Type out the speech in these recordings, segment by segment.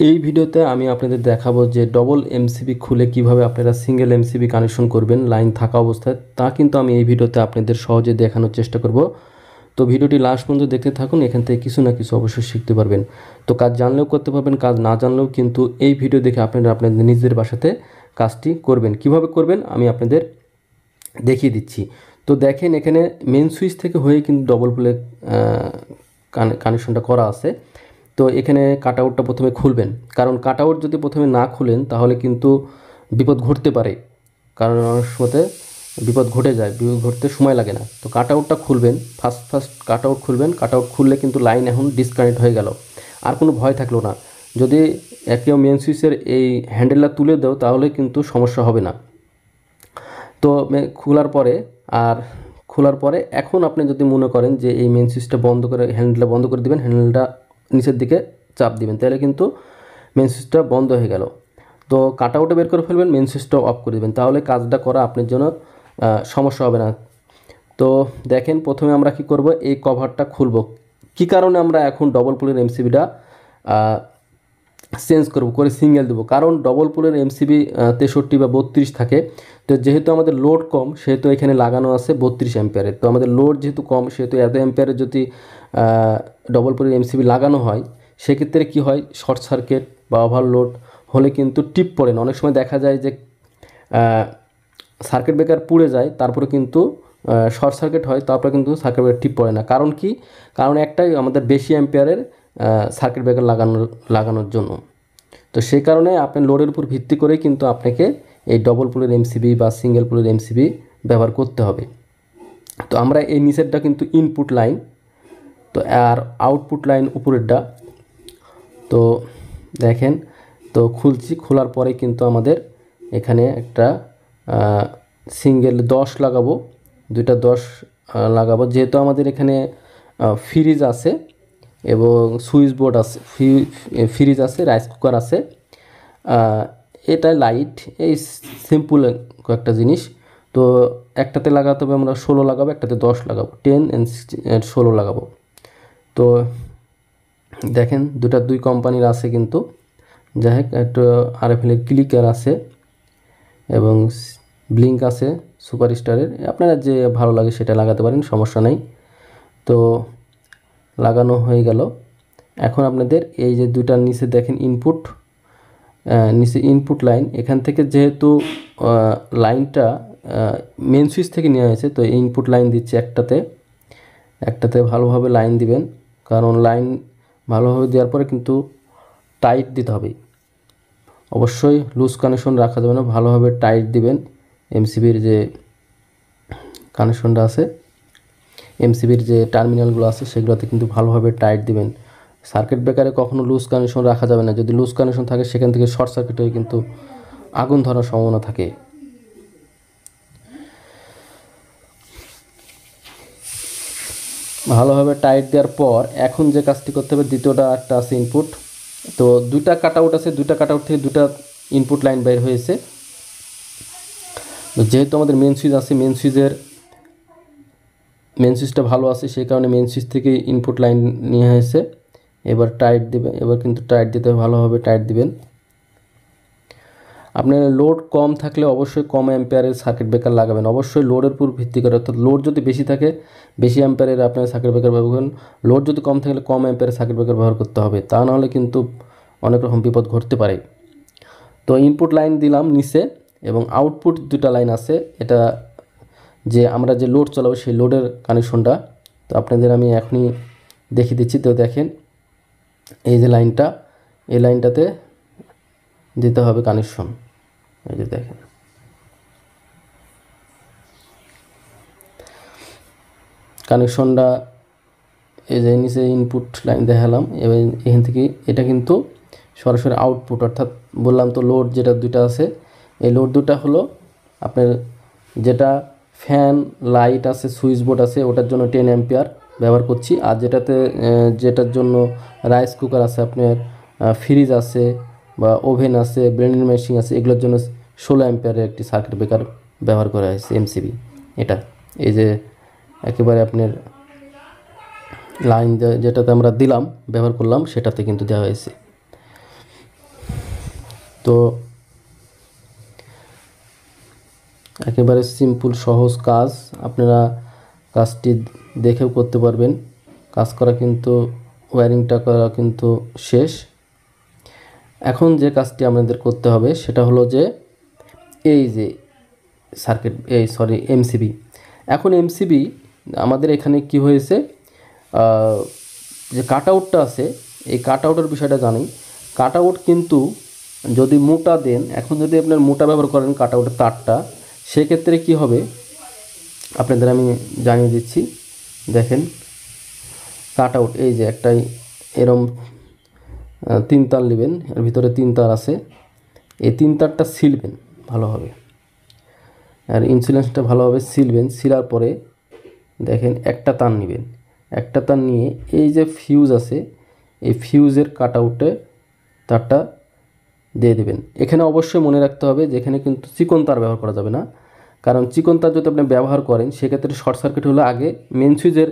এই ভিডিওতে আমি আপনাদের দেখাবো যে ডবল এমসিবি খুলে কিভাবে আপনারা সিঙ্গেল এমসিবি কানেকশন করবেন লাইন থাকা অবস্থায়। তা কিন্তু আমি এই ভিডিওতে আপনাদের সহজে দেখানোর চেষ্টা করব। তো ভিডিওটি লাস্ট পর্যন্ত দেখতে থাকুন, এখান থেকে কিছু না কিছু অবশ্যই শিখতে পারবেন। তো কাজ জানলেও করতে পারবেন, কাজ না জানলেও কিন্তু এই ভিডিও দেখে আপনারা আপনাদের নিজের বাসাতে কাজটি করবেন। কিভাবে করবেন আমি আপনাদের দেখিয়ে দিচ্ছি। তো দেখেন এখানে মেন সুইচ থেকে হয়ে কিন্তু ডবল পুলে কানেকশনটা করা আছে। তো এখানে কাট আউটটা প্রথমে খুলবেন, কারণ কাট আউট যদি প্রথমে না খুলেন তাহলে কিন্তু বিপদ ঘটতে পারে, কারণ অনেক সময়তে বিপদ ঘটে যায়, বিপদ ঘটতে সময় লাগে না। তো কাট আউটটা খুলবেন, ফার্স্ট কাট আউট খুলবেন। কাট আউট খুললে কিন্তু লাইন এখন ডিসকানেক্ট হয়ে গেল, আর কোনো ভয় থাকলো না। যদি কেউ মেন সুইচের এই হ্যান্ডেলটা তুলে দাও তাহলে কিন্তু সমস্যা হবে না। তো খোলার পরে এখন আপনি যদি মনে করেন যে এই মেন সুইচটা বন্ধ করে হ্যান্ডেলটা বন্ধ করে দিবেন, হ্যান্ডেলটা নিচের দিকে চাপ দিবেন, তাহলে কিন্তু মেন সুইচটা বন্ধ হয়ে গেল। তো কাট আউটে বের করে ফেলবেন, মেন সুইচটা অফ করে দেবেন, তাহলে কাজটা করা আপনার জন্য সমস্যা হবে না। তো দেখেন প্রথমে আমরা কি করব, এই কভারটা খুলব। কি কারণে আমরা এখন ডবল পুলের এমসিবিটা চেঞ্জ করে সিঙ্গেল দেবো, কারণ ডবল পুলের এমসিবি 63 বা 32 থাকে। তো যেহেতু আমাদের লোড কম সেহেতু এখানে লাগানো আছে 32 অ্যাম্পিয়ারের। তো আমাদের লোড যেহেতু কম সেহেতু এত অ্যাম্পিয়ারের যদি ডবল পুলের এমসিবি লাগানো হয়, সেক্ষেত্রে কি হয়, শর্ট সার্কিট বা ওভারলোড হলে কিন্তু টিপ পড়ে না। অনেক সময় দেখা যায় যে সার্কিট ব্রেকার পুড়ে যায়, তারপরে কিন্তু শর্ট সার্কিট হয়, তারপরে কিন্তু সার্কিট ব্রেকার টিপ পড়ে না। কারণ কি, কারণ একটাই, আমাদের বেশি অ্যাম্পিয়ারের সার্কিট ব্রেকার লাগানোর জন্য। তো সেই কারণে আপনার লোডের উপর ভিত্তি করেই কিন্তু আপনাকে এই ডবল পুলের এমসিবি বা সিঙ্গেল পুলের এমসিবি ব্যবহার করতে হবে। তো আমরা এই নিচেরটা কিন্তু ইনপুট লাইন, তো আর আউটপুট লাইন উপরেরটা। তো দেখেন, তো খুলছি, খোলার পরে কিন্তু আমাদের এখানে একটা সিঙ্গেল 10 লাগাবো, দুইটা 10 লাগাবো। যেহেতু আমাদের এখানে ফ্রিজ আছে এবং সুইচ বোর্ড আছে, ফ্রিজ আছে, রাইস কুকার আছে, এটা লাইট, এই সিম্পল কয়েকটা জিনিস। তো একটাতে লাগাতে হবে আমরা 16 লাগাবো, একটাতে 10 লাগাবো, 10 and 16 লাগাবো। তো দেখেন দুই কোম্পানির আছে, কিন্তু যাই হোক একটা আরএফএল ক্লিকার আছে এবং ব্লিঙ্ক আছে সুপারস্টারের, আপনারা যে ভালো লাগে সেটা লাগাতে পারেন, সমস্যা নেই। তো লাগানো হয়ে গেল। এখন আপনাদের এই যে দুইটার নিচে দেখেন নিচে ইনপুট লাইন, এখান থেকে যেহেতু লাইনটা মেন সুইচ থেকে নেওয়া হয়েছে, তো ইনপুট লাইন দিচ্ছে একটাতে ভালোভাবে লাইন দিবেন, কারণ লাইন ভালোভাবে দেওয়ার পরে কিন্তু টাইট দিতে হবে, অবশ্যই লুজ কানেকশন রাখা যাবে না, ভালোভাবে টাইট দিবেন। এমসিবির যে কানেকশনটা আছে, এমসিবির যে টার্মিনালগুলো আছে সেগুলোতে কিন্তু ভালোভাবে টাইট দিবেন। সার্কিট ব্রেকারে কখনো লুজ কানেকশন রাখা যাবে না, যদি লুজ কানেকশন থাকে সেখান থেকে শর্ট সার্কিট হয়ে কিন্তু আগুন ধরার সম্ভাবনা থাকে। ভালোভাবে টাইট দেওয়ার পর এখন যে কাজটি করতে হবে, দ্বিতীয়টা একটা আছে ইনপুট। তো দুইটা কাট আউট আছে, দুইটা কাট আউট থেকে দুটা ইনপুট লাইন বের হয়েছে। যেহেতু আমাদের মেন সুইচ আছে, মেন সুইচটা ভালো আছে, সেই কারণে মেন সুইচ থেকে ইনপুট লাইন নিয়ে হয়েছে। এবার টাইট দেবে, এবার কিন্তু টাইট দিতে ভালোভাবে টাইট দিবেন। আপনার লোড কম থাকলে অবশ্যই কম অ্যাম্পিয়ারের সার্কিট ব্রেকার লাগাবেন, অবশ্যই লোডের উপর ভিত্তি করে। অর্থাৎ লোড যদি বেশি থাকে বেশি অ্যাম্পিয়ারের আপনার সার্কিট ব্রেকার ব্যবহার করুন, লোড যদি কম থাকলে কম অ্যাম্পিয়ারের সার্কিট ব্রেকার ব্যবহার করতে হবে, তা নাহলে কিন্তু অনেক রকম বিপদ ঘটতে পারে। তো ইনপুট লাইন দিলাম নিচে এবং আউটপুট দুটা লাইন আছে, এটা যে আমরা যে লোড চালাবো সেই লোডের কানেকশনটা। তো আপনাদের আমি এখনই দেখিয়ে দিচ্ছি। তো দেখেন এই যে লাইনটা, এই লাইনটাতে দিতে হবে কানেকশন। এই যে দেখেন, কানেকশনটা এই যে নিচে ইনপুট লাইন দেখালাম, এবার এখান থেকে এটা কিন্তু সরাসরি আউটপুট, অর্থাৎ বললাম তো লোড যেটা দুইটা আছে, এই লোড দুটা হলো আপনার যেটা ফ্যান লাইট আছে, সুইচ বোর্ড আছে, ওটার জন্য 10 অ্যাম্পিয়ার ব্যবহার করছি। আর যেটার জন্য রাইস কুকার আছে, আপনার ফ্রিজ আছে বা ওভেন আছে, ব্লেন্ডিং মেশিন আছে, এগুলোর জন্য 16 অ্যাম্পিয়ারের একটি সার্কিট ব্রেকার ব্যবহার করা হয়েছে এমসিবি। এটা এই যে একেবারে আপনার লাইন যেটাতে আমরা দিলাম ব্যবহার করলাম সেটাতে কিন্তু দেওয়া হয়েছে। তো একেবারে সিম্পল সহজ কাজ, আপনারা কাজটি দেখেও করতে পারবেন। কাজ করা কিন্তু ওয়্যারিংটা করা কিন্তু শেষ। এখন যে কাজটি আমাদের করতে হবে সেটা হলো যে এই যে সার্কিট এমসিবি। এখন এমসিবি আমাদের এখানে কি হয়েছে, যে কাট আউটটা আছে, এই কাট আউটের বিষয়টা জানি। কাট আউট কিন্তু যদি মোটা দেন, এখন যদি আপনার মোটা ব্যবহার করেন কাট আউটের তারটা, সেক্ষেত্রে কি হবে আপনাদের আমি জানিয়ে দিচ্ছি। দেখেন কাট আউট, এই যে একটাই এরম 3 তার নেবেন, এর ভিতরে 3 তার আছে, এই 3 তারটা সিলবেন ভালোভাবে, আর ইনসুলেন্সটা ভালোভাবে সিলবেন। সিলার পরে দেখেন একটা তার নেবেন, একটা তার নিয়ে এই যে ফিউজ আছে, এই ফিউজের কাট আউটে তারটা দিয়ে দেবেন। এখানে অবশ্যই মনে রাখতে হবে যে এখানে কিন্তু চিকন তার ব্যবহার করা যাবে না, কারণ চিকন তার যদি আপনি ব্যবহার করেন সেক্ষেত্রে শর্ট সার্কিট হলে আগে মেন সুইচের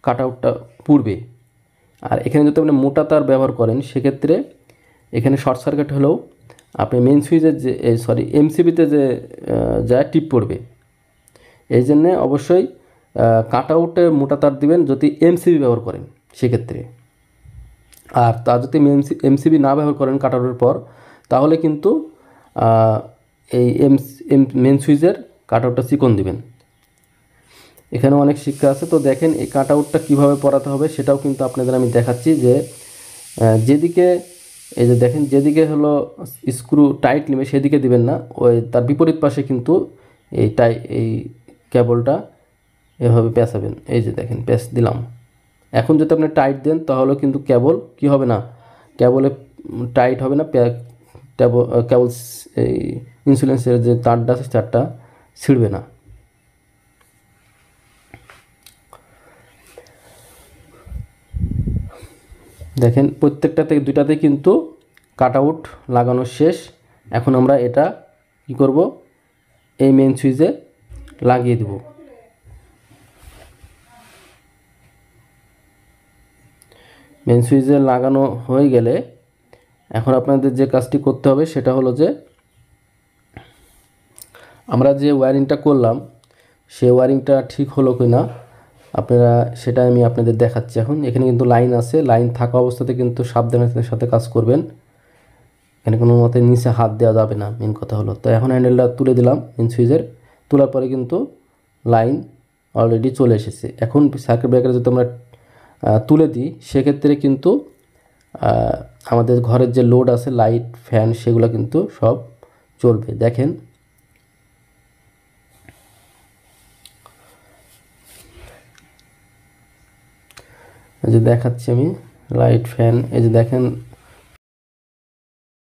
কাট আউটটা পুড়বে। আর এখানে যদি আপনি মোটা তার ব্যবহার করেন সেক্ষেত্রে এখানে শর্ট সার্কিট হলেও আপনি মেন সুইচের যে এমসিবিতে যে যা টিপ পড়বে। এই জন্যে অবশ্যই কাট আউটে মোটা তার দিবেন যদি এমসিবি ব্যবহার করেন সেক্ষেত্রে। আর তা যদি এমসিবি না ব্যবহার করেন কাট আউটের পর, তাহলে কিন্তু এই মেন সুইচের কাট আউটটা চিকন দিবেন। এখানে অনেক শিক্ষা আছে। তো দেখেন এই কাট আউটটা কীভাবে পরাতে হবে সেটাও কিন্তু আপনাদের আমি দেখাচ্ছি। যে যেদিকে এই যে দেখেন যেদিকে হলো স্ক্রু টাইট নেবে সেদিকে দিবেন না, ওই তার বিপরীত পাশে কিন্তু এই কেবলটা এভাবে পেঁচাবেন। এই যে দেখেন পেঁচ দিলাম। এখন যদি আপনি টাইট দেন তাহলে কিন্তু কেবল কি হবে না, কেবলে টাইট হবে না, কেবল এই ইনসুলেন্সের যে তারটা আছে তারটা ছিঁড়বে না। দেখেন প্রত্যেকটা থেকে দুইটাতে কিন্তু কাট আউট লাগানো শেষ। এখন আমরা এটা কি করব, এই মেন সুইচে লাগিয়ে দেব। মেন সুইচে লাগানো হয়ে গেলে এখন আপনাদের যে কাজটি করতে হবে সেটা হলো যে আমরা যে ওয়্যারিংটা করলাম সেই ওয়্যারিংটা ঠিক হলো কি না আপনারা সেটা আমি আপনাদের দেখাচ্ছি। এখন এখানে কিন্তু লাইন আছে, লাইন থাকা অবস্থাতে কিন্তু সাবধানতার সাথে কাজ করবেন। এখানে কোনো মতে নিচে হাত দেওয়া যাবে না, মেন কথা হলো। তো এখন হ্যান্ডেলটা তুলে দিলাম মেন সুইচের, তোলার পরে কিন্তু লাইন অলরেডি চলে এসেছে। এখন সার্কিট ব্রেকার যদি আমরা তুলে দিই সেক্ষেত্রে কিন্তু আমাদের ঘরের যে লোড আছে লাইট ফ্যান সেগুলো কিন্তু সব চলবে। দেখেন এই যে দেখাচ্ছি আমি লাইট ফ্যান, এই যে দেখেন